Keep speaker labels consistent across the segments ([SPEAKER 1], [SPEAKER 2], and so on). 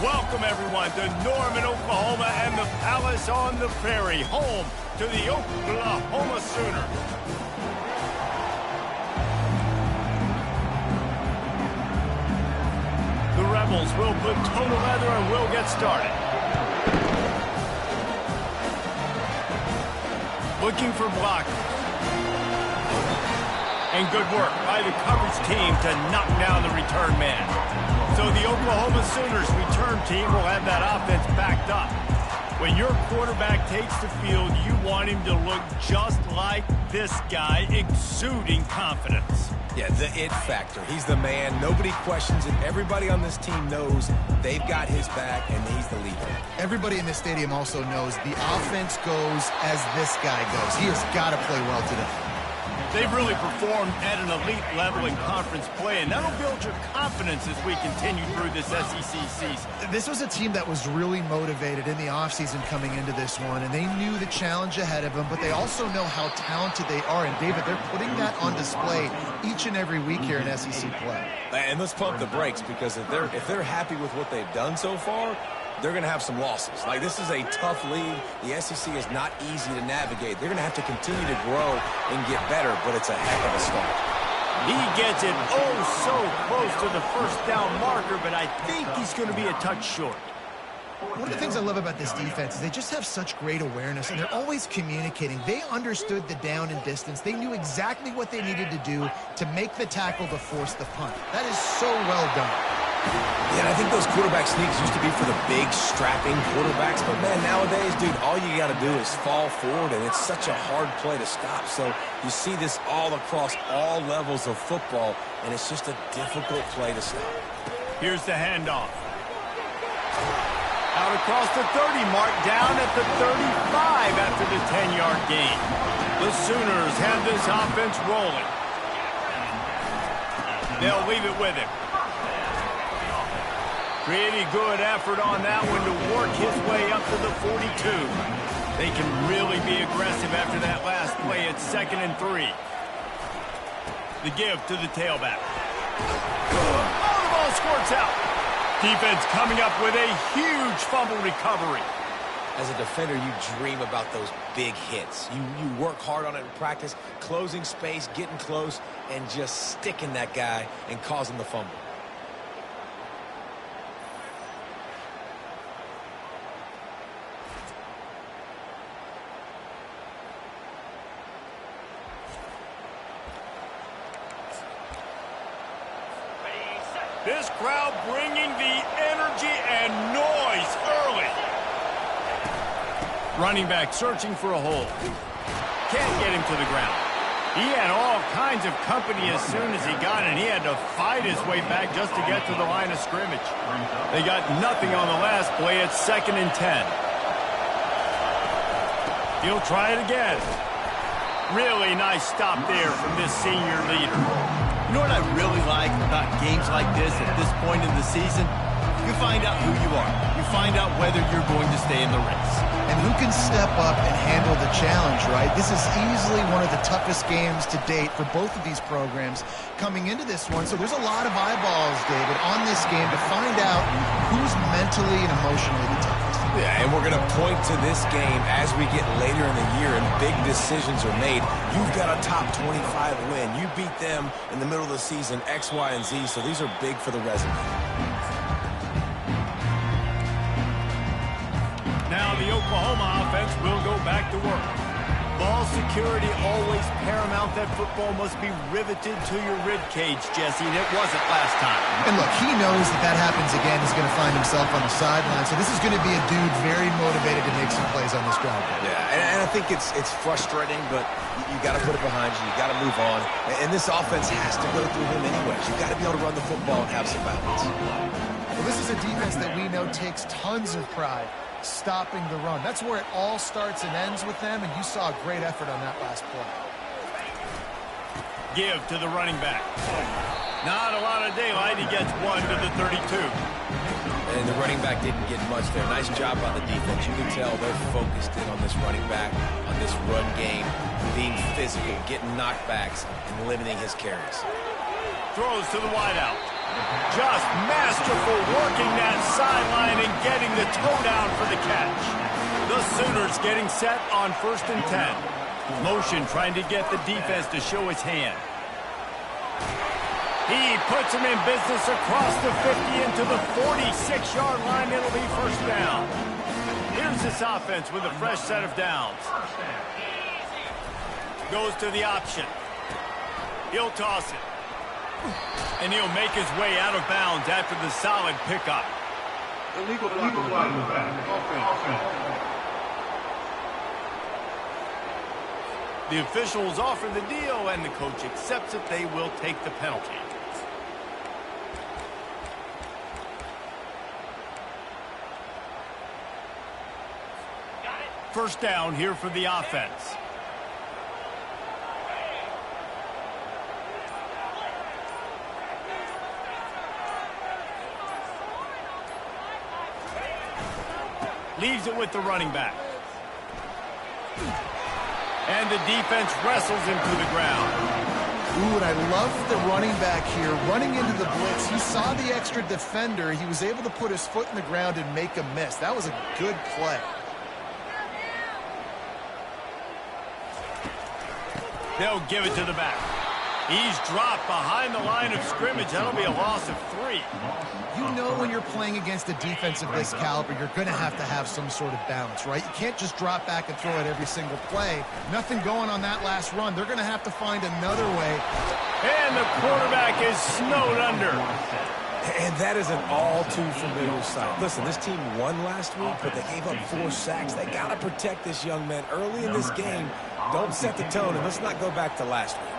[SPEAKER 1] Welcome, everyone, to Norman, Oklahoma, and the Palace on the Prairie, home to the Oklahoma Sooners. The Rebels will put total leather and will get started. Looking for blockers. And good work by the coverage team to knock down the return man. So the Oklahoma Sooners return team will have that offense backed up. When your quarterback takes the field, you want him to look just like this guy, exuding confidence.
[SPEAKER 2] Yeah, the it factor. He's the man. Nobody questions it. Everybody on this team knows they've got his back, and he's the leader.
[SPEAKER 3] Everybody in this stadium also knows the offense goes as this guy goes. He has got to play well today.
[SPEAKER 1] They've really performed at an elite level in conference play, and that'll build your confidence as we continue through this SEC season.
[SPEAKER 3] This was a team that was really motivated in the offseason coming into this one, and they knew the challenge ahead of them, but they also know how talented they are. And, David, they're putting that on display each and every week here in SEC play.
[SPEAKER 2] And let's pump the brakes, because if they're happy with what they've done so far, they're going to have some losses. Like, this is a tough league. The SEC is not easy to navigate. They're going to have to continue to grow and get better, but it's a heck of a start.
[SPEAKER 1] He gets it so close to the first down marker, but I think he's going to be a touch short.
[SPEAKER 3] One of the things I love about this defense is they just have such great awareness, and they're always communicating. They understood the down and distance. They knew exactly what they needed to do to make the tackle to force the punt. That is so well done.
[SPEAKER 2] Yeah, and I think those quarterback sneaks used to be for the big, strapping quarterbacks. But, man, nowadays, dude, all you got to do is fall forward, and it's such a hard play to stop. So you see this all across all levels of football, and it's just a difficult play to stop.
[SPEAKER 1] Here's the handoff. Out across the 30 mark, down at the 35 after the 10-yard gain. The Sooners have this offense rolling. They'll leave it with him. Pretty good effort on that one to work his way up to the 42. They can really be aggressive after that last play. It's 2nd and 3. The give to the tailback. Oh, the ball squirts out. Defense coming up with a huge fumble recovery.
[SPEAKER 2] As a defender, you dream about those big hits. You work hard on it in practice, closing space, getting close, and just sticking that guy and causing the fumble.
[SPEAKER 1] This crowd bringing the energy and noise early. Running back searching for a hole. Can't get him to the ground. He had all kinds of company as soon as he got it. He had to fight his way back just to get to the line of scrimmage. They got nothing on the last play. It's 2nd and 10. He'll try it again. Really nice stop there from this senior leader.
[SPEAKER 4] You know what I really like about games like this at this point in the season? You find out who you are. You find out whether you're going to stay in the race.
[SPEAKER 3] And who can step up and handle the challenge, right? This is easily one of the toughest games to date for both of these programs coming into this one. So there's a lot of eyeballs, David, on this game to find out who's mentally and emotionally the toughest.
[SPEAKER 2] Yeah, and we're going to point to this game as we get later in the year and big decisions are made. You've got a top 25 win. You beat them in the middle of the season, X, Y, and Z, so these are big for the resume.
[SPEAKER 1] Now the Oklahoma offense will go back to work. Ball security always paramount. That football must be riveted to your rib cage, Jesse, and it wasn't last time.
[SPEAKER 3] And look, he knows that that happens again. He's going to find himself on the sideline. So this is going to be a dude very motivated to make some plays on this drive.
[SPEAKER 2] Yeah, and I think it's frustrating, but you got to put it behind you. You got to move on. And this offense has to go through him anyways. You got to be able to run the football and have some balance.
[SPEAKER 3] Well, this is a defense that we know takes tons of pride stopping the run. That's where it all starts and ends with them, and you saw a great effort on that last play.
[SPEAKER 1] Give to the running back. Not a lot of daylight. He gets one to the 32.
[SPEAKER 2] And the running back didn't get much there. Nice job by the defense. You can tell they're focused in on this running back, on this run game, being physical, getting knockbacks, and limiting his carries.
[SPEAKER 1] Throws to the wideout. Just masterful working that sideline toe down for the catch. The Sooners getting set on 1st and 10. Motion trying to get the defense to show his hand. He puts him in business across the 50 into the 46-yard line. It'll be 1st down. Here's this offense with a fresh set of downs. Goes to the option. He'll toss it. And he'll make his way out of bounds after the solid pickup.
[SPEAKER 5] Illegal offense.
[SPEAKER 1] The officials offer the deal, and the coach accepts it. They will take the penalty. First down here for the offense. Leaves it with the running back. And the defense wrestles him to the ground.
[SPEAKER 3] Ooh, and I love the running back here. Running into the blitz, he saw the extra defender. He was able to put his foot in the ground and make a miss. That was a good play.
[SPEAKER 1] They'll give it to the back. He's dropped behind the line of scrimmage. That'll be a loss of 3.
[SPEAKER 3] You know when you're playing against a defense of this caliber, you're going to have some sort of balance, right? You can't just drop back and throw it every single play. Nothing going on that last run. They're going to have to find another way.
[SPEAKER 1] And the quarterback is snowed under.
[SPEAKER 2] And that is an all too familiar sight. Listen, this team won last week, but they gave up 4 sacks. They got to protect this young man early in this game. Don't set the tone, and let's not go back to last week.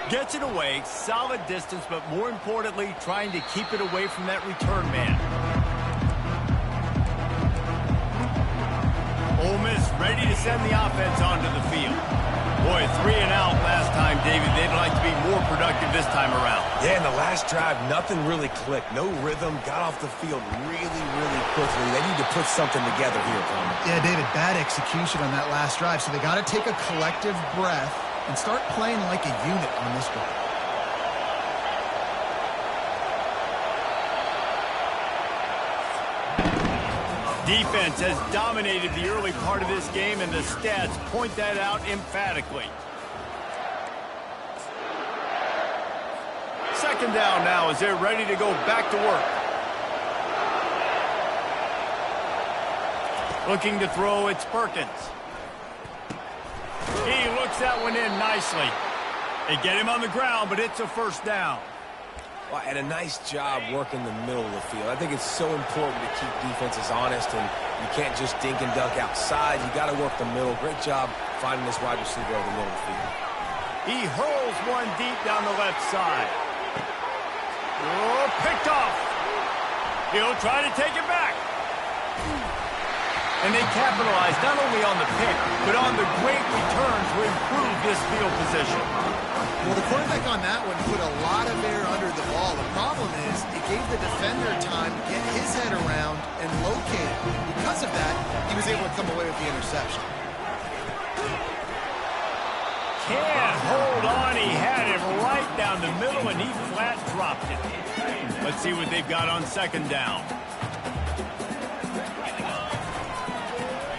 [SPEAKER 1] Gets it away, solid distance, but more importantly, trying to keep it away from that return man. Ole Miss ready to send the offense onto the field. Boy, 3 and out last time, David. They'd like to be more productive this time around.
[SPEAKER 2] Yeah, in the last drive, nothing really clicked. No rhythm, got off the field really quickly. They need to put something together here, Palmer.
[SPEAKER 3] Yeah, David, bad execution on that last drive, so they got to take a collective breath and start playing like a unit on this drive.
[SPEAKER 1] Defense has dominated the early part of this game, and the stats point that out emphatically. Second down now as they're ready to go back to work. Looking to throw, it's Perkins. He looks that one in nicely. They get him on the ground, but it's a first down.
[SPEAKER 2] Well, and a nice job working the middle of the field. I think it's so important to keep defenses honest, and you can't just dink and dunk outside. You got to work the middle. Great job finding this wide receiver over the middle of the field.
[SPEAKER 1] He hurls one deep down the left side. Oh, picked off. He'll try to take it back. And they capitalize not only on the pick, but on the great return to improve this field position.
[SPEAKER 3] Well, the quarterback on that one put a lot of air under the ball. The problem is it gave the defender time to get his head around and locate it. Because of that, he was able to come away with the interception.
[SPEAKER 1] Can't hold on. He had it right down the middle, and he flat dropped it. Let's see what they've got on second down.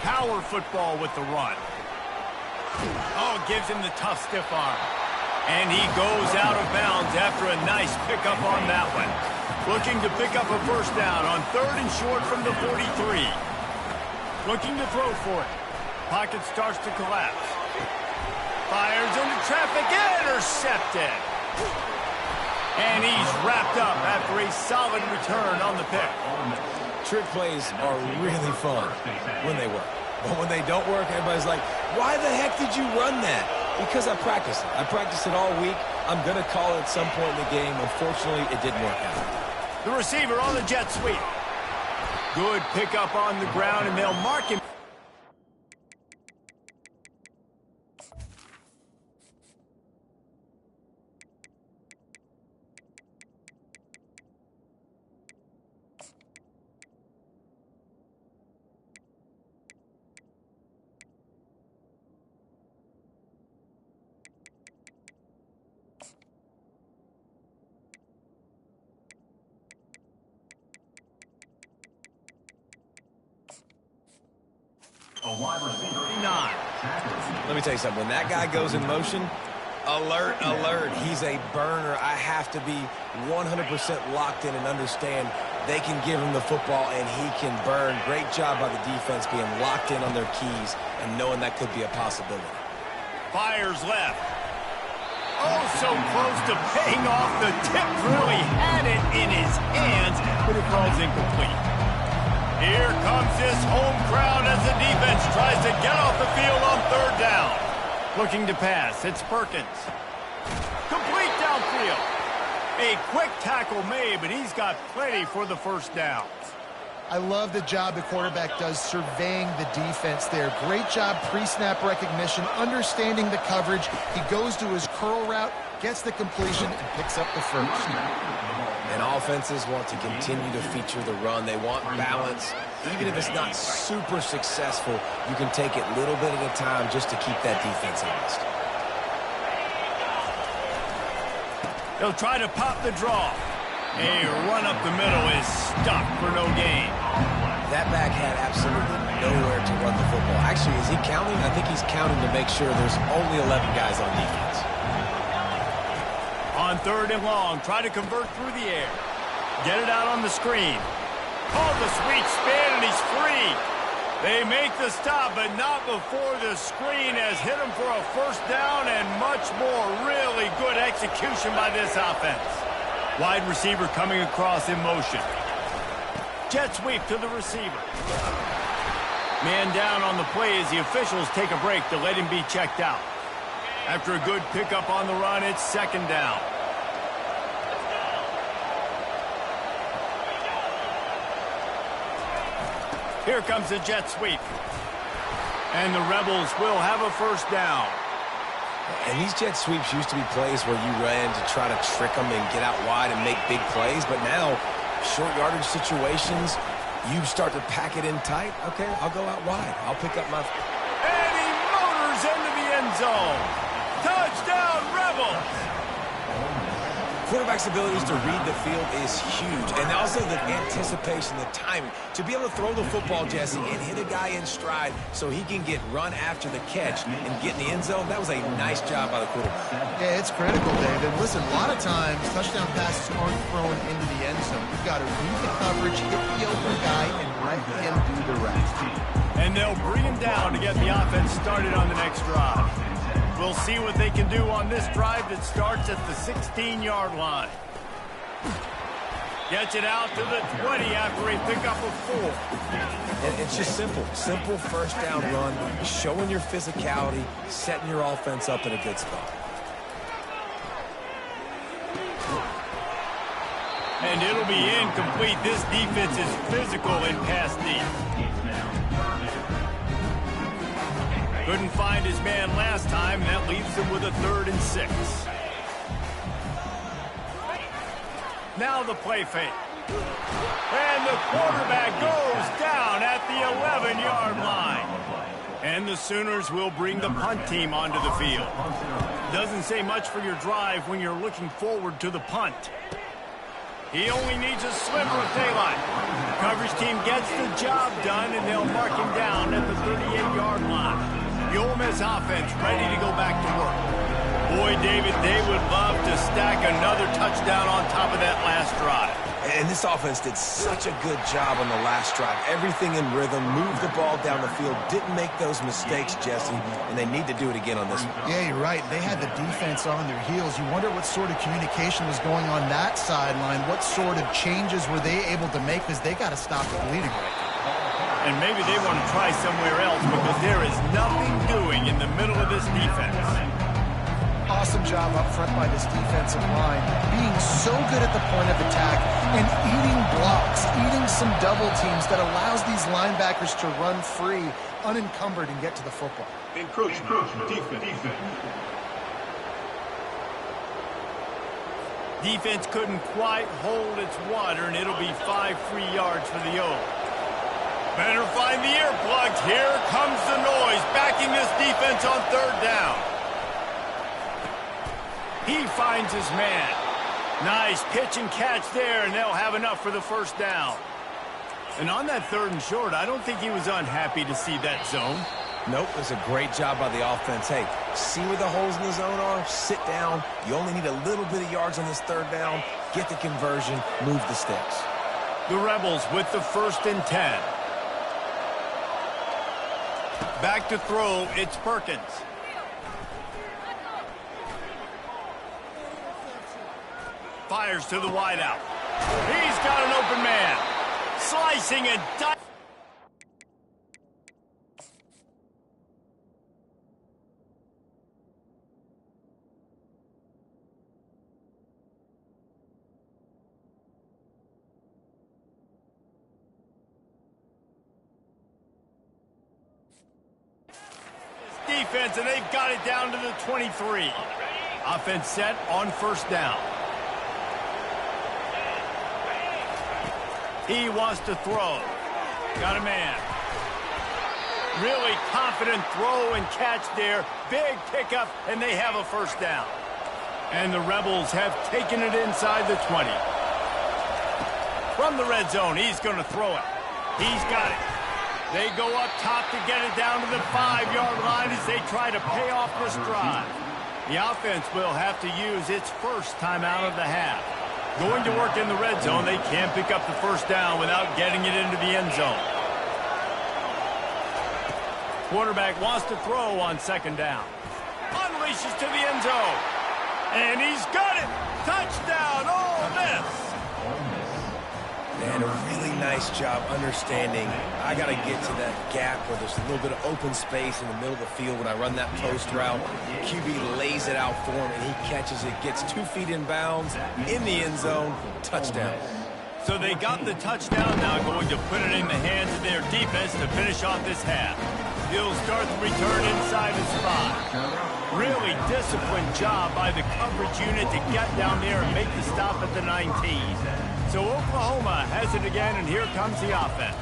[SPEAKER 1] Power football with the run. Oh, gives him the tough stiff arm. And he goes out of bounds after a nice pickup on that one. Looking to pick up a first down on 3rd and short from the 43. Looking to throw for it. Pocket starts to collapse. Fires into traffic, intercepted. And he's wrapped up after a solid return on the pick.
[SPEAKER 2] Trick plays are really fun when they work. But when they don't work, everybody's like, why the heck did you run that? Because I practiced it. I practiced it all week. I'm going to call it at some point in the game. Unfortunately, it didn't work out.
[SPEAKER 1] The receiver on the jet sweep. Good pickup on the ground, and they'll mark him. 9.
[SPEAKER 2] Let me tell you something. When that guy goes in motion, alert, alert. He's a burner. I have to be 100% locked in and understand they can give him the football and he can burn. Great job by the defense being locked in on their keys and knowing that could be a possibility.
[SPEAKER 1] Fires left. Oh, so close to paying off. The tip really had it in his hands, but it falls incomplete. Here comes this home crowd as the defense tries to get off the field on third down. Looking to pass. It's Perkins. Complete downfield. A quick tackle made, but he's got plenty for the first down.
[SPEAKER 3] I love the job the quarterback does surveying the defense there. Great job pre-snap recognition, understanding the coverage. He goes to his curl route, gets the completion, and picks up the first.
[SPEAKER 2] And offenses want to continue to feature the run. They want balance. Even if it's not super successful, you can take it little bit at a time just to keep that defense honest.
[SPEAKER 1] They'll try to pop the draw. A run up the middle is stuck for no gain.
[SPEAKER 2] That back had absolutely nowhere to run the football. Actually, is he counting? I think he's counting to make sure there's only 11 guys on defense.
[SPEAKER 1] On third and long, try to convert through the air. Get it out on the screen. Oh, the sweet spin, and he's free. They make the stop, but not before the screen has hit him for a first down and much more. Really good execution by this offense. Wide receiver coming across in motion. Jet sweep to the receiver. Man down on the play as the officials take a break to let him be checked out. After a good pickup on the run, it's second down. Here comes the jet sweep. And the Rebels will have a first down.
[SPEAKER 2] And these jet sweeps used to be plays where you ran to try to trick them and get out wide and make big plays. But now, short yardage situations, you start to pack it in tight. Okay, I'll go out wide. I'll pick up my...
[SPEAKER 1] And he motors into the end zone. Touchdown, Rebels!
[SPEAKER 2] Quarterback's abilities to read the field is huge. And also the anticipation, the timing. To be able to throw the football, Jesse, and hit a guy in stride so he can get run after the catch and get in the end zone, that was a nice job by the quarterback.
[SPEAKER 3] Yeah, it's critical, David. Listen, a lot of times, touchdown passes aren't thrown into the end zone. You've got to read the coverage, hit the open guy, and let him do the rest.
[SPEAKER 1] And they'll bring him down to get the offense started on the next drive. We'll see what they can do on this drive that starts at the 16-yard line. Gets it out to the 20 after a pickup of 4.
[SPEAKER 2] And it's just simple. Simple first down run, showing your physicality, setting your offense up in a good spot.
[SPEAKER 1] And it'll be incomplete. This defense is physical in pass deep. Couldn't find his man last time, and that leaves him with a 3rd and 6. Now the play fake. And the quarterback goes down at the 11-yard line. And the Sooners will bring the punt team onto the field. Doesn't say much for your drive when you're looking forward to the punt. He only needs a sliver of daylight. Coverage team gets the job done, and they'll mark him down at the 38-yard line. The Ole Miss offense ready to go back to work. Boy, David, they would love to stack another touchdown on top of that last drive.
[SPEAKER 2] And this offense did such a good job on the last drive. Everything in rhythm, moved the ball down the field, didn't make those mistakes, Jesse, and they need to do it again on this one.
[SPEAKER 3] Yeah, you're right. They had the defense on their heels. You wonder what sort of communication was going on that sideline. What sort of changes were they able to make, because they got to stop the bleeding right now.
[SPEAKER 1] And maybe they want to try somewhere else because there is nothing doing in the middle of this defense.
[SPEAKER 3] Awesome job up front by this defensive line, being so good at the point of attack and eating blocks, eating some double teams that allows these linebackers to run free, unencumbered, and get to the football.
[SPEAKER 5] Encroachment, defense.
[SPEAKER 1] Defense couldn't quite hold its water, and it'll be 5 free yards for the O's. Better find the earplugs. Here comes the noise, backing this defense on 3rd down. He finds his man. Nice pitch and catch there, and they'll have enough for the first down. And on that 3rd and short, I don't think he was unhappy to see that zone.
[SPEAKER 2] Nope, it was a great job by the offense. Hey, see where the holes in the zone are? Sit down. You only need a little bit of yards on this third down. Get the conversion, move the sticks.
[SPEAKER 1] The Rebels with the 1st and 10. Back to throw, it's Perkins. Fires to the wideout. He's got an open man. Slicing and dicing. Defense, and they've got it down to the 23. Offense set on 1st down. He wants to throw. Got a man. Really confident throw and catch there. Big pickup, and they have a 1st down. And the Rebels have taken it inside the 20. From the red zone, he's going to throw it. He's got it. They go up top to get it down to the 5-yard line as they try to pay off this drive. The offense will have to use its first timeout of the half. Going to work in the red zone, they can't pick up the 1st down without getting it into the end zone. Quarterback wants to throw on 2nd down. Unleashes to the end zone. And he's got it. Touchdown, Ole Miss.
[SPEAKER 2] And a really nice job understanding I got to get to that gap where there's a little bit of open space in the middle of the field when I run that post route. QB lays it out for him, and he catches it, gets 2 feet in bounds, in the end zone, touchdown.
[SPEAKER 1] So they got the touchdown, now going to put it in the hands of their defense to finish off this half. He'll start the return inside his 5. Really disciplined job by the coverage unit to get down there and make the stop at the 19. So Oklahoma has it again, and here comes the offense.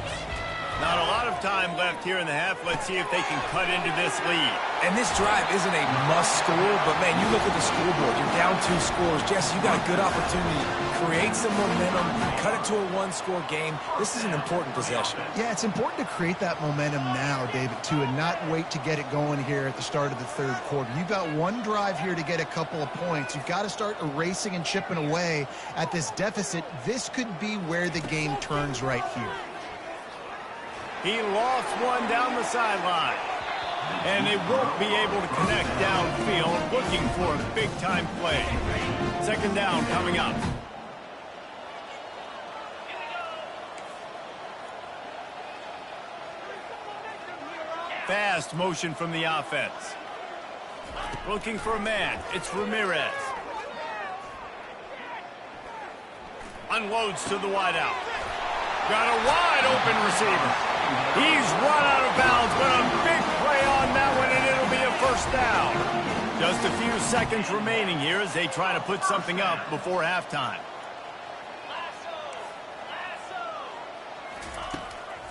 [SPEAKER 1] Not a lot of time left here in the half. Let's see if they can cut into this lead.
[SPEAKER 2] And this drive isn't a must score, but, man, you look at the scoreboard. You're down 2 scores. Jesse, you got a good opportunity to create some momentum, cut it to a 1-score game. This is an important possession.
[SPEAKER 3] Yeah, it's important to create that momentum now, David, too, and not wait to get it going here at the start of the 3rd quarter. You've got 1 drive here to get a couple of points. You've got to start erasing and chipping away at this deficit. This could be where the game turns right here.
[SPEAKER 1] He lost one down the sideline. And they won't be able to connect downfield, looking for a big-time play. 2nd down coming up. Fast motion from the offense. Looking for a man. It's Ramirez. Unloads to the wideout. Got a wide open receiver. He's run out of bounds, but a big play on that one, and it'll be a 1st down. Just a few seconds remaining here as they try to put something up before halftime.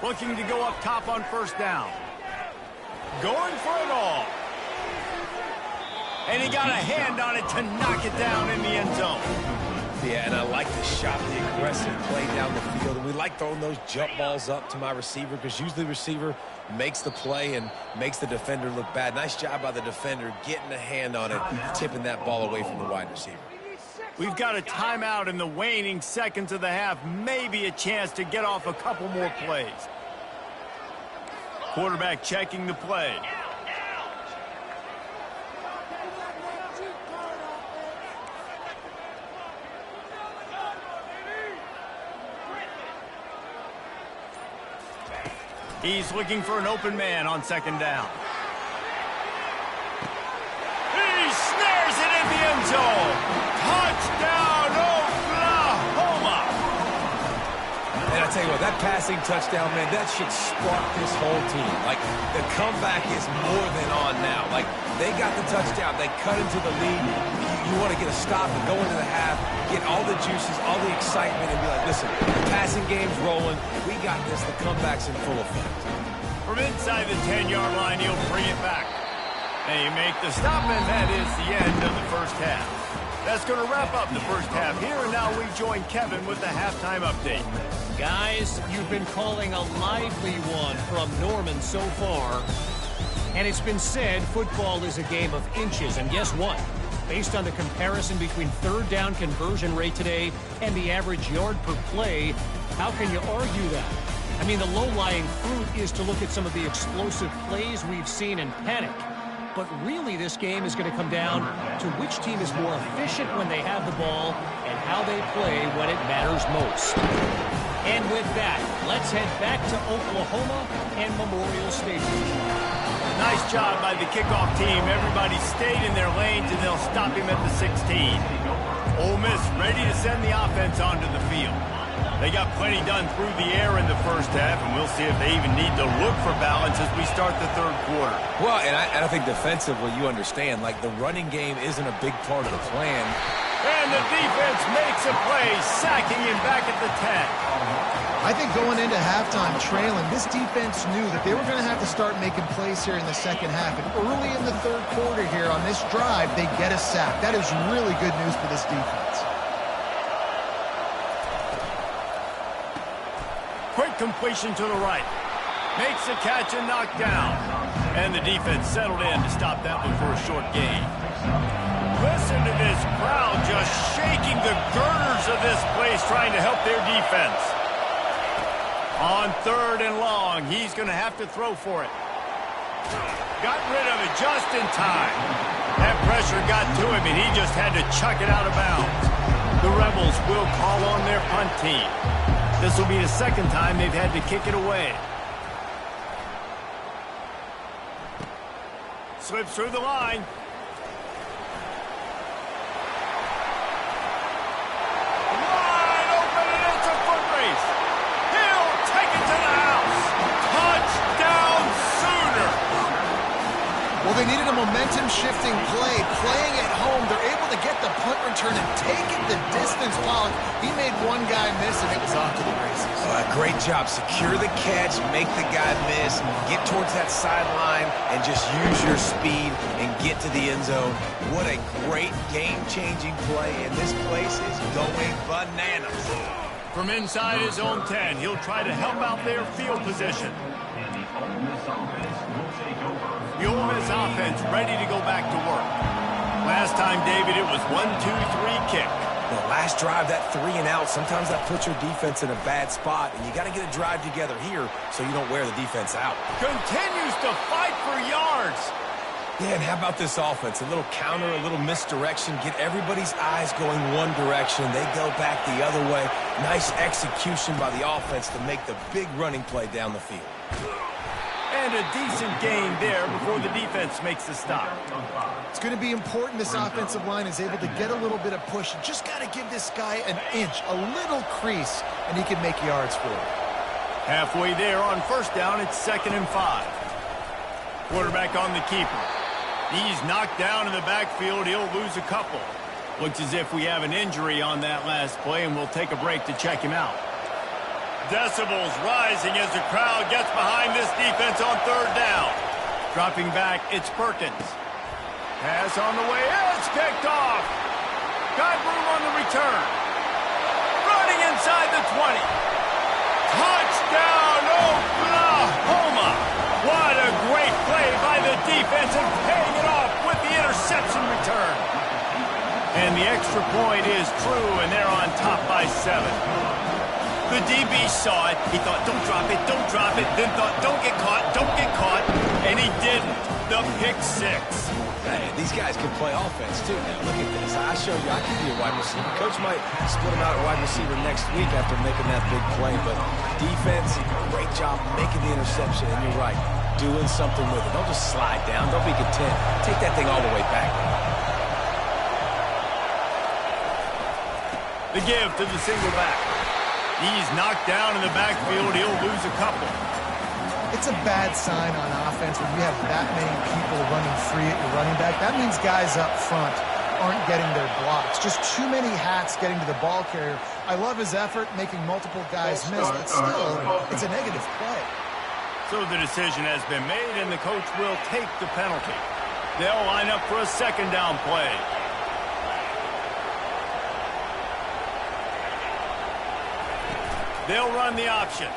[SPEAKER 1] Looking to go up top on 1st down. Going for it all. And he got a hand on it to knock it down in the end zone.
[SPEAKER 2] Yeah, and I like the shot, the aggressive play down the field. And we like throwing those jump balls up to my receiver because usually the receiver makes the play and makes the defender look bad. Nice job by the defender getting a hand on it, tipping that ball away from the wide receiver.
[SPEAKER 1] We've got a timeout in the waning seconds of the half. Maybe a chance to get off a couple more plays. Quarterback checking the play. He's looking for an open man on 2nd down. He snares it in the end zone. Touchdown, Oklahoma.
[SPEAKER 2] And I tell you what, that passing touchdown, man, that should spark this whole team. Like, the comeback is more than on now. Like, they got the touchdown. They cut into the lead. You want to get a stop and go into the half, get all the juices, all the excitement, and be like, listen, the passing game's rolling. We got this. The comeback's in full effect.
[SPEAKER 1] From inside the 10-yard line, he'll bring it back. They make the stop, and that is the end of the 1st half. That's going to wrap up the 1st half here, and now we join Kevin with the halftime update.
[SPEAKER 6] Guys, you've been calling a lively one from Norman so far. And it's been said football is a game of inches, and guess what? Based on the comparison between third down conversion rate today and the average yard per play, how can you argue that? I mean, the low-lying fruit is to look at some of the explosive plays we've seen and panic. But really, this game is going to come down to which team is more efficient when they have the ball and how they play when it matters most. And with that, let's head back to Oklahoma and Memorial Stadium.
[SPEAKER 1] Nice job by the kickoff team. Everybody stayed in their lanes, and they'll stop him at the 16. Ole Miss ready to send the offense onto the field. They got plenty done through the air in the first half, and we'll see if they even need to look for balance as we start the third quarter.
[SPEAKER 2] Well, and I think defensively, you understand, like the running game isn't a big part of the plan.
[SPEAKER 1] And the defense makes a play, sacking him back at the 10.
[SPEAKER 3] I think going into halftime trailing, this defense knew that they were going to have to start making plays here in the second half. And early in the third quarter here on this drive, they get a sack. That is really good news for this defense.
[SPEAKER 1] Quick completion to the right. Makes the catch and knocked down. And the defense settled in to stop that one for a short gain. Listen to this crowd just shaking the girders of this place trying to help their defense. On third and long, he's going to have to throw for it. Got rid of it just in time. That pressure got to him, and he just had to chuck it out of bounds. The Rebels will call on their punt team. This will be the second time they've had to kick it away. Slips through the line. Wide open, and it's a foot race. He'll take it to the house. Touchdown, Sooner.
[SPEAKER 3] Well, they needed a momentum-shifting play. Playing at home, they're able to get the punt return and take it the distance. Pollock, he made one guy miss, and it was off to the races.
[SPEAKER 2] Great job. Secure the catch, make the guy miss, get towards that sideline, and just use your speed and get to the end zone. What a great game-changing play, and this place is going bananas.
[SPEAKER 1] From inside his own 10, he'll try to help out their field position. The Ole Miss offense ready to go back to work. Last time, David, it was 1-2-3 kick.
[SPEAKER 2] Well, last drive, that 3 and out, sometimes that puts your defense in a bad spot, and you got to get a drive together here so you don't wear the defense out.
[SPEAKER 1] Continues to fight for yards.
[SPEAKER 2] Yeah, and how about this offense? A little counter, a little misdirection, get everybody's eyes going one direction. They go back the other way. Nice execution by the offense to make the big running play down the field.
[SPEAKER 1] And a decent gain there before the defense makes the stop.
[SPEAKER 3] It's going to be important this offensive line is able to get a little bit of push. Just got to give this guy an inch, a little crease, and he can make yards for it.
[SPEAKER 1] Halfway there on first down, it's 2nd and 5. Quarterback on the keeper. He's knocked down in the backfield. He'll lose a couple. Looks as if we have an injury on that last play, and we'll take a break to check him out. Decibels rising as the crowd gets behind this defense on third down. Dropping back, it's Perkins. Pass on the way, it's picked off. Got room on the return. Running inside the 20. Touchdown, Oklahoma. What a great play by the defense and paying it off with the interception return. And the extra point is true, and they're on top by 7. The DB saw it. He thought, don't drop it, then thought, don't get caught, and he didn't. The pick 6.
[SPEAKER 2] Hey, these guys can play offense, too. Now, look at this. I show you I can be a wide receiver. Coach might split him out at wide receiver next week after making that big play, but defense, great job making the interception, and you're right, doing something with it. Don't just slide down. Don't be content. Take that thing all the way back.
[SPEAKER 1] The give to the single back. He's knocked down in the backfield. He'll lose a couple.
[SPEAKER 3] It's a bad sign on offense when you have that many people running free at your running back. That means guys up front aren't getting their blocks. Just too many hats getting to the ball carrier. I love his effort, making multiple guys miss, but still, it's a negative play.
[SPEAKER 1] So the decision has been made, and the coach will take the penalty. They'll line up for a 2nd down play. They'll run the option.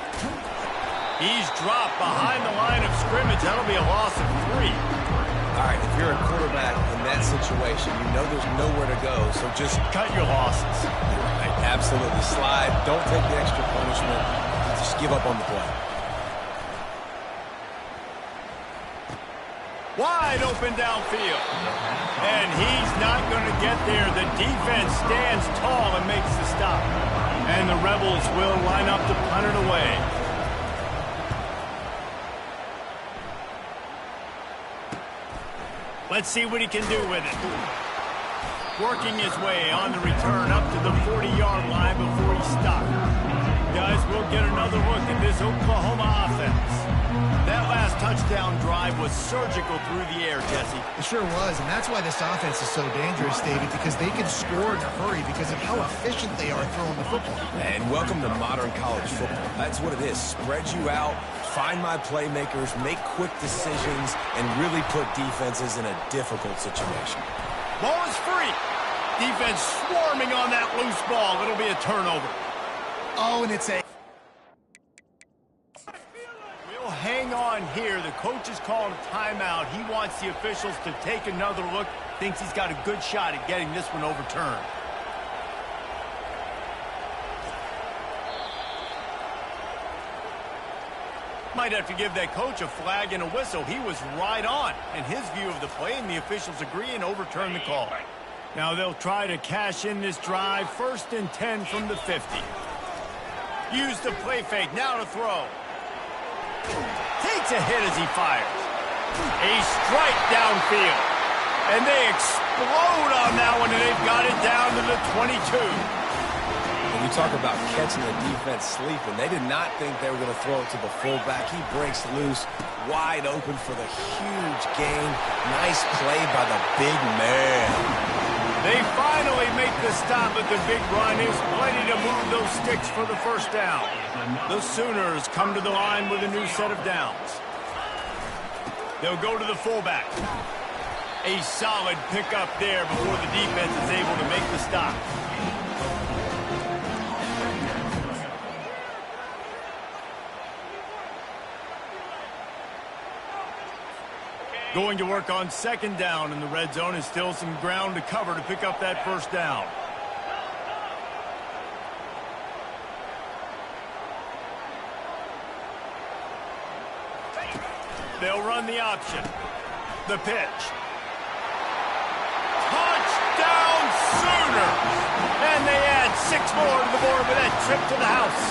[SPEAKER 1] He's dropped behind the line of scrimmage. That'll be a loss of 3.
[SPEAKER 2] All right, if you're a quarterback in that situation, you know there's nowhere to go, so just
[SPEAKER 1] cut your losses.
[SPEAKER 2] Right, absolutely. Slide. Don't take the extra punishment. Just give up on the play.
[SPEAKER 1] Wide open downfield. And he's not going to get there. The defense stands tall and makes the stop. And the Rebels will line up to punt it away. Let's see what he can do with it. Working his way on the return up to the 40-yard line before he stopped. Guys, we'll get another look at this Oklahoma offense. That last touchdown drive was surgical through the air, Jesse.
[SPEAKER 3] It sure was, and that's why this offense is so dangerous, David, because they can score in a hurry because of how efficient they are throwing the football.
[SPEAKER 2] And welcome to modern college football. That's what it is. Spread you out, find my playmakers, make quick decisions, and really put defenses in a difficult situation.
[SPEAKER 1] Ball is free. Defense swarming on that loose ball. It'll be a turnover.
[SPEAKER 3] Oh, and it's a...
[SPEAKER 1] We'll hang on here. The coach is calling a timeout. He wants the officials to take another look. Thinks he's got a good shot at getting this one overturned. Might have to give that coach a flag and a whistle. He was right on in his view of the play, and the officials agree and overturn the call. Now they'll try to cash in this drive. 1st and 10 from the 50. Use the play fake. Now to throw. Takes a hit as he fires. A strike downfield. And they explode on that one, and they've got it down to the 22.
[SPEAKER 2] When you talk about catching the defense sleeping, they did not think they were going to throw it to the fullback. He breaks loose, wide open for the huge gain. Nice play by the big man.
[SPEAKER 1] They finally make the stop at the big run. He's plenty to move those sticks for the first down. The Sooners come to the line with a new set of downs. They'll go to the fullback. A solid pickup there before the defense is able to make the stop. Going to work on 2nd down in the red zone. Is still some ground to cover to pick up that 1st down. They'll run the option. The pitch. Touchdown Sooners! And they add 6 more to the board with that trip to the house.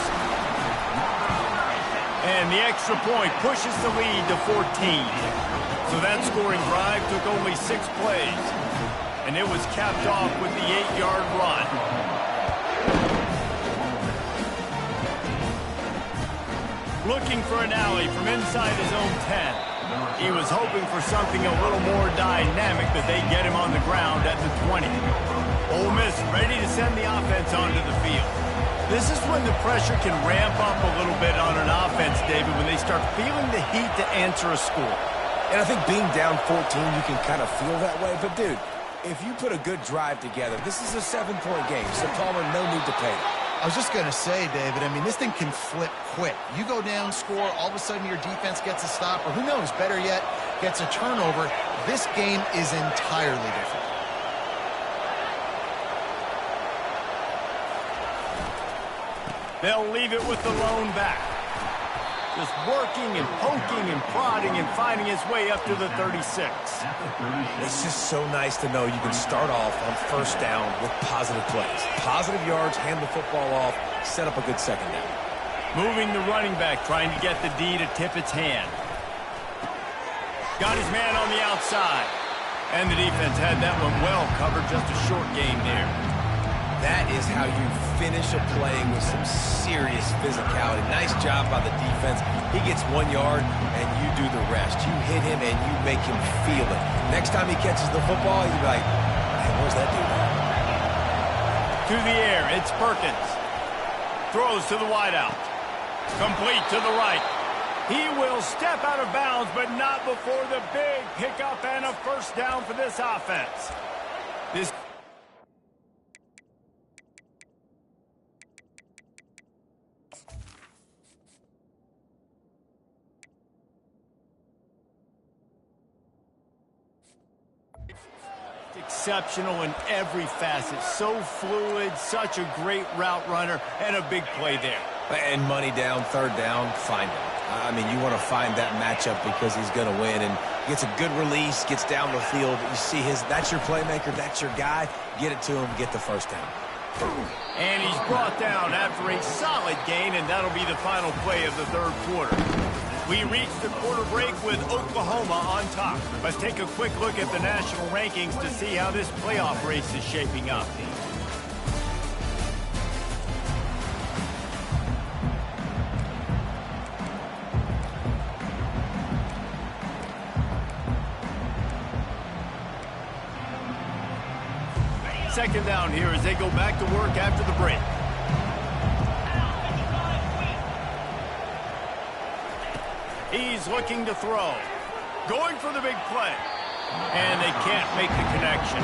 [SPEAKER 1] And the extra point pushes the lead to 14. So that scoring drive took only 6 plays. And it was capped off with the 8-yard run. Looking for an alley from inside his own 10. He was hoping for something a little more dynamic, but they get him on the ground at the 20. Ole Miss ready to send the offense onto the field. This is when the pressure can ramp up a little bit on an offense, David, when they start feeling the heat to answer a score.
[SPEAKER 2] And I think being down 14, you can kind of feel that way. But, dude, if you put a good drive together, this is a 7-point game. So, Palmer, no need to pay.
[SPEAKER 3] I was just going to say, David, I mean, this thing can flip quick. You go down, score, all of a sudden your defense gets a stop, or who knows, better yet, gets a turnover. This game is entirely different.
[SPEAKER 1] They'll leave it with the lone back. Just working and poking and prodding and finding his way up to the 36.
[SPEAKER 2] It's just so nice to know you can start off on 1st down with positive plays. Positive yards, hand the football off, set up a good 2nd down.
[SPEAKER 1] Moving the running back, trying to get the D to tip its hand. Got his man on the outside. And the defense had that one well covered, just a short game there.
[SPEAKER 2] That is how you finish a play with some serious physicality. Nice job by the defense. He gets 1 yard, and you do the rest. You hit him, and you make him feel it. Next time he catches the football, you'll be like, man, where's that dude at?
[SPEAKER 1] To the air, it's Perkins. Throws to the wideout. Complete to the right. He will step out of bounds, but not before the big pickup and a 1st down for this offense. This exceptional in every facet. So fluid, such a great route runner, and a big play there.
[SPEAKER 2] And money down, third down, find him. I mean, you want to find that matchup because he's going to win. And gets a good release, gets down the field. You see that's your playmaker, that's your guy. Get it to him, get the first down.
[SPEAKER 1] And he's brought down after a solid gain, and that'll be the final play of the third quarter. We reach the quarter break with Oklahoma on top. Let's take a quick look at the national rankings to see how this playoff race is shaping up. Second down here as they go back to work after the break. He's looking to throw. Going for the big play. And they can't make the connection.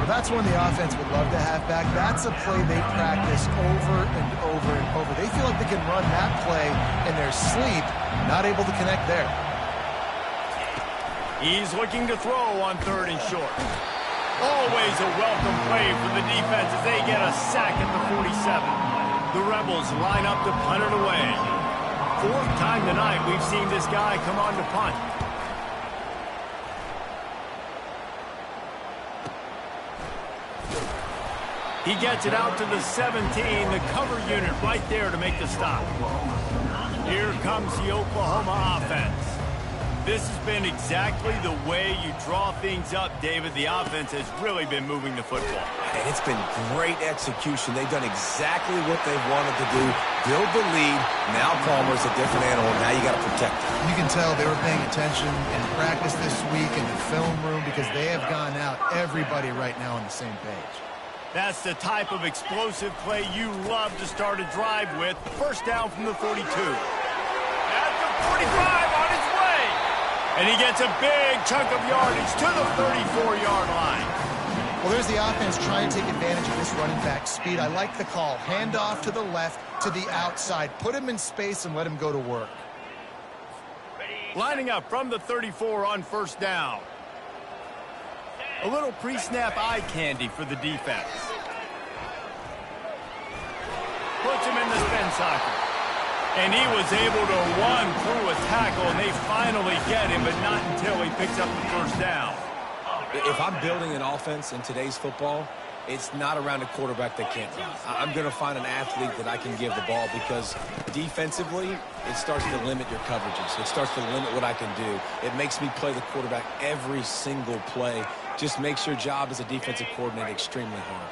[SPEAKER 3] Well, that's one the offense would love to have back. That's a play they practice over and over and over. They feel like they can run that play in their sleep, not able to connect there.
[SPEAKER 1] He's looking to throw on third and short. Always a welcome play for the defense as they get a sack at the 47. The Rebels line up to punt it away. Fourth time tonight we've seen this guy come on to punt. He gets it out to the 17, the cover unit right there to make the stop. Here comes the Oklahoma offense. This has been exactly the way you draw things up, David. The offense has really been moving the football.
[SPEAKER 2] And it's been great execution. They've done exactly what they've wanted to do. Build the lead. Now Palmer's a different animal. Now you got to protect him.
[SPEAKER 3] You can tell they were paying attention in practice this week in the film room because they have gone out, everybody right now on the same page.
[SPEAKER 1] That's the type of explosive play you love to start a drive with. First down from the 42. At the 45 on its way. And he gets a big chunk of yardage to the 34-yard line.
[SPEAKER 3] Well, there's the offense trying to take advantage of this running back speed. I like the call. Hand off to the left, to the outside. Put him in space and let him go to work.
[SPEAKER 1] Lining up from the 34 on first down. A little pre-snap eye candy for the defense. Puts him in the spin cycle. And he was able to run through a tackle, and they finally get him, but not until he picks up the first down.
[SPEAKER 2] If I'm building an offense in today's football, it's not around a quarterback that can't run. I'm going to find an athlete that I can give the ball because defensively, it starts to limit your coverages. It starts to limit what I can do. It makes me play the quarterback every single play. Just makes your job as a defensive coordinator extremely hard.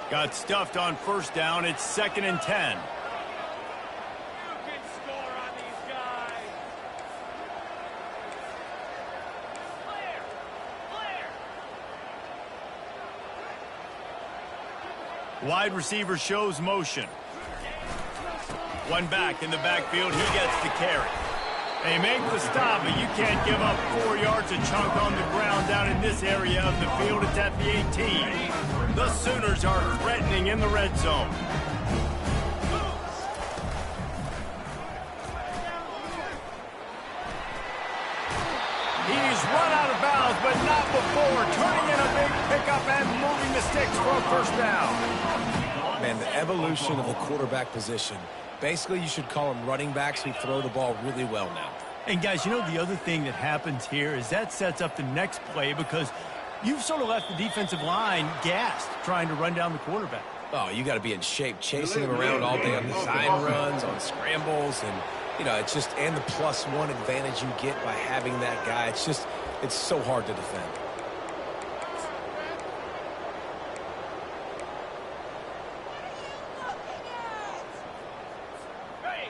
[SPEAKER 1] Got stuffed on first down. It's 2nd and 10. Wide receiver shows motion. One back in the backfield. He gets the carry. They make the stop, but you can't give up 4 yards a chunk on the ground down in this area of the field. It's at the 18. The Sooners are threatening in the red zone. He's run out of bounds, but not before turning in a big pickup and moving the sticks for a first down.
[SPEAKER 2] Man, the evolution of the quarterback position. Basically, you should call them running backs who throw the ball really well now.
[SPEAKER 1] And, guys, you know the other thing that happens here is that sets up the next play because you've sort of left the defensive line gassed trying to run down the quarterback.
[SPEAKER 2] Oh, you got to be in shape, chasing him around all day on design runs, on scrambles, and, you know, it's just, and the +1 advantage you get by having that guy. It's just, it's so hard to defend.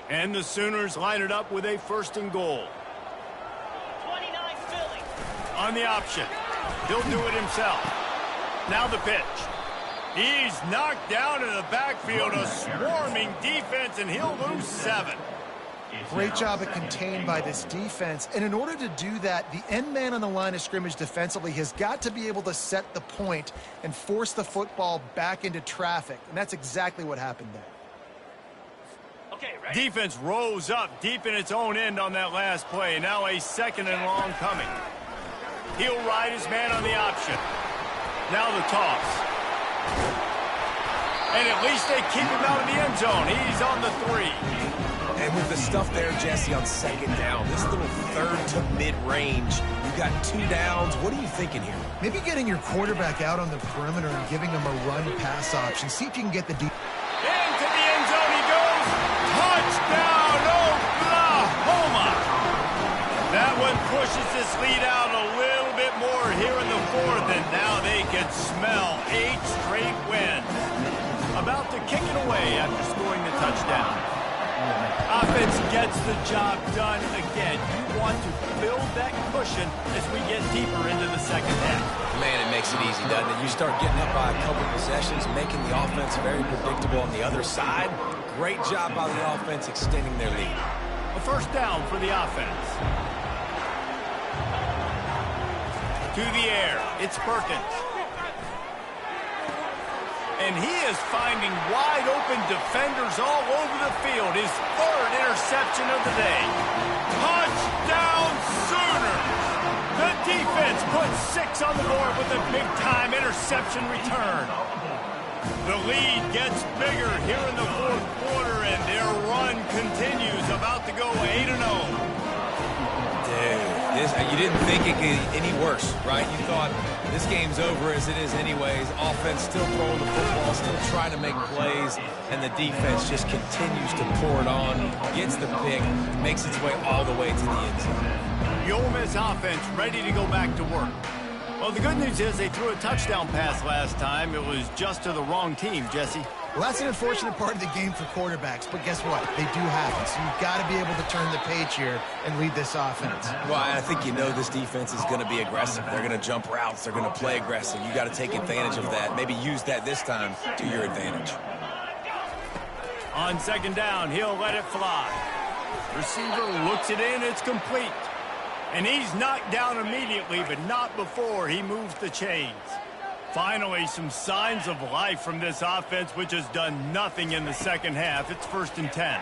[SPEAKER 1] And the Sooners line it up with a 1st and goal.
[SPEAKER 7] 29 Philly.
[SPEAKER 1] On the option. He'll do it himself. Now the pitch. He's knocked down in the backfield, a swarming defense, and he'll lose 7.
[SPEAKER 3] Great job at contained by this defense. And in order to do that, the end man on the line of scrimmage defensively has got to be able to set the point and force the football back into traffic. And that's exactly what happened there.
[SPEAKER 1] Defense rose up deep in its own end on that last play. Now a 2nd and long coming. He'll ride his man on the option. Now the toss. And at least they keep him out of the end zone. He's on the 3.
[SPEAKER 2] And with the stuff there, Jesse, on second down, this little third to mid-range, you've got 2 downs. What are you thinking here?
[SPEAKER 3] Maybe getting your quarterback out on the perimeter and giving him a run-pass option. See if you can get the deep.
[SPEAKER 1] Into the end zone he goes. Touchdown, Oklahoma! That one pushes this lead out a little bit more here in the 4th, and now they can smell 8 straight wins. About to kick it away after scoring the touchdown. Offense gets the job done again. You want to build that cushion as we get deeper into the second half.
[SPEAKER 2] Man, it makes it easy, doesn't it? You start getting up by a couple possessions, making the offense very predictable on the other side. Great job by the offense extending their lead.
[SPEAKER 1] A first down for the offense. To the air, it's Perkins. And he is finding wide-open defenders all over the field. His 3rd interception of the day. Touchdown Sooners! The defense puts 6 on the board with a big-time interception return. The lead gets bigger here in the 4th quarter, and their run continues, about to go 8-0.
[SPEAKER 2] You didn't think it could get any worse, right? You thought this game's over as it is anyways. Offense still throwing the football, still trying to make plays, and the defense just continues to pour it on, gets the pick, makes its way all the way to the end zone.
[SPEAKER 1] The Ole Miss offense ready to go back to work. Well, the good news is they threw a touchdown pass last time. It was just to the wrong team, Jesse.
[SPEAKER 3] Well, that's an unfortunate part of the game for quarterbacks, but guess what? They do happen, so you've got to be able to turn the page here and lead this offense.
[SPEAKER 2] Well, I think you know this defense is going to be aggressive. They're going to jump routes. They're going to play aggressive. You got to take advantage of that. Maybe use that this time to your advantage.
[SPEAKER 1] On second down, he'll let it fly. Receiver looks it in. It's complete. And he's knocked down immediately, but not before he moves the chains. Finally, some signs of life from this offense, which has done nothing in the second half. It's 1st and 10.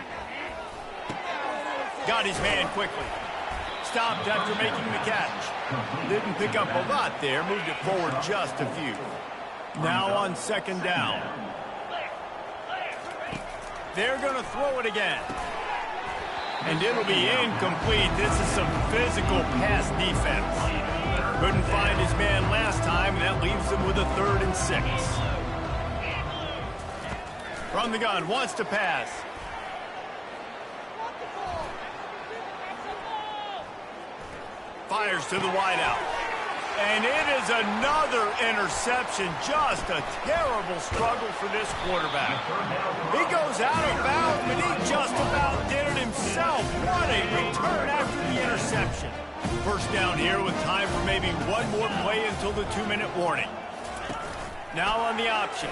[SPEAKER 1] Got his man quickly. Stopped after making the catch. Didn't pick up a lot there. Moved it forward just a few. Now on second down. They're going to throw it again. And it'll be incomplete. This is some physical pass defense. Couldn't find his man last time, and that leaves him with a 3rd and 6. From the gun, wants to pass. Fires to the wideout. And it is another interception. Just a terrible struggle for this quarterback. He goes out of bounds, but he just about did it himself. What a return after the interception. First down here with time for maybe one more play until the 2-minute warning. Now on the option.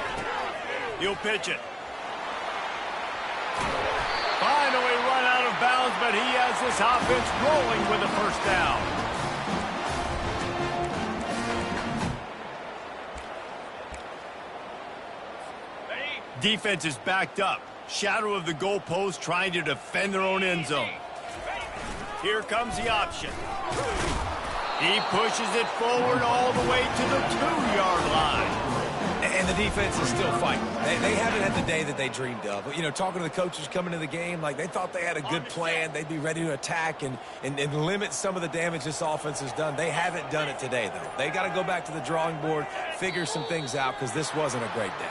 [SPEAKER 1] He'll pitch it. Finally run out of bounds, but he has this offense rolling with a first down. Defense is backed up. Shadow of the goalpost trying to defend their own end zone. Here comes the option. He pushes it forward all the way to the 2-yard line.
[SPEAKER 2] And the defense is still fighting. They haven't had the day that they dreamed of. You know, talking to the coaches coming to the game, like they thought they had a good plan. They'd be ready to attack and limit some of the damage this offense has done. They haven't done it today, though. They got to go back to the drawing board, figure some things out, because this wasn't a great day.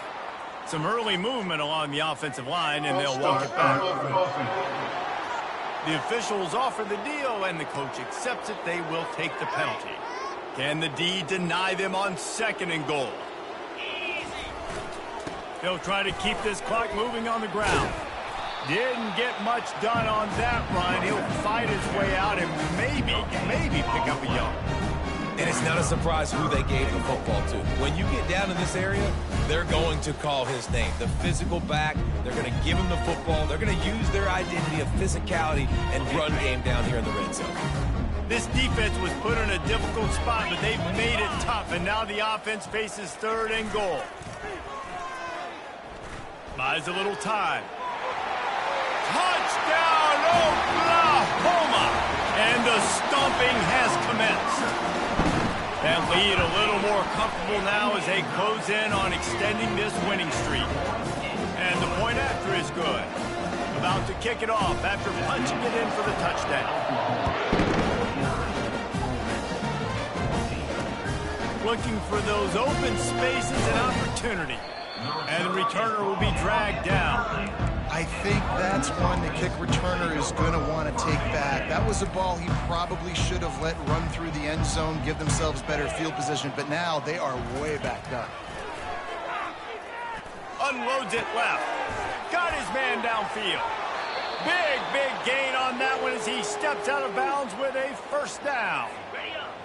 [SPEAKER 1] Some early movement along the offensive line, and they'll walk it back. The officials offer the deal, and the coach accepts it. They will take the penalty. Can the D deny them on 2nd and goal? They'll try to keep this clock moving on the ground. Didn't get much done on that run. He'll fight his way out and maybe pick up a yard.
[SPEAKER 2] And it's not a surprise who they gave the football to. When you get down in this area, they're going to call his name. The physical back, they're going to give him the football. They're going to use their identity of physicality and run game down here in the red zone.
[SPEAKER 1] This defense was put in a difficult spot, but they've made it tough, and now the offense faces 3rd and goal. Buys a little time. Touchdown, Oklahoma! And the stomping has commenced. That lead a little more comfortable now as they close in on extending this winning streak. And the point after is good. About to kick it off after punching it in for the touchdown. Looking for those open spaces and opportunity. And the returner will be dragged down.
[SPEAKER 3] I think that's one the kick returner is going to want to take back. That was a ball he probably should have let run through the end zone, give themselves better field position, but now they are way backed up.
[SPEAKER 1] Unloads it left. Got his man downfield. Big gain on that one as he steps out of bounds with a first down.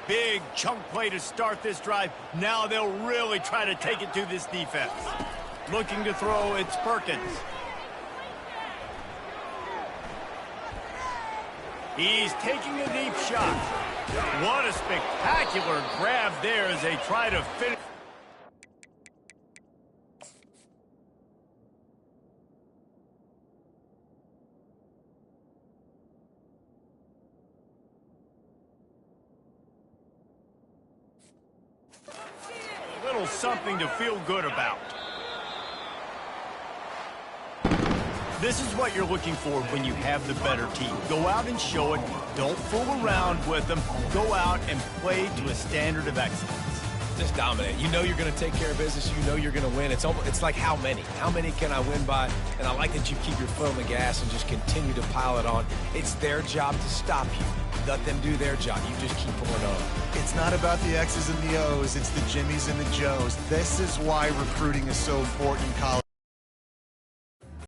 [SPEAKER 1] Big chunk play to start this drive. Now they'll really try to take it to this defense. Looking to throw, it's Perkins. He's taking a deep shot. What a spectacular grab there as they try to finish. A little something to feel good about. This is what you're looking for when you have the better team. Go out and show it. Don't fool around with them. Go out and play to a standard of excellence.
[SPEAKER 2] Just dominate. You know you're going to take care of business. You know you're going to win. It's like how many? How many can I win by? And I like that you keep your foot on the gas and just continue to pile it on. It's their job to stop you. Let them do their job. You just keep pouring on.
[SPEAKER 3] It's not about the X's and the O's. It's the Jimmies and the Joes. This is why recruiting is so important in college.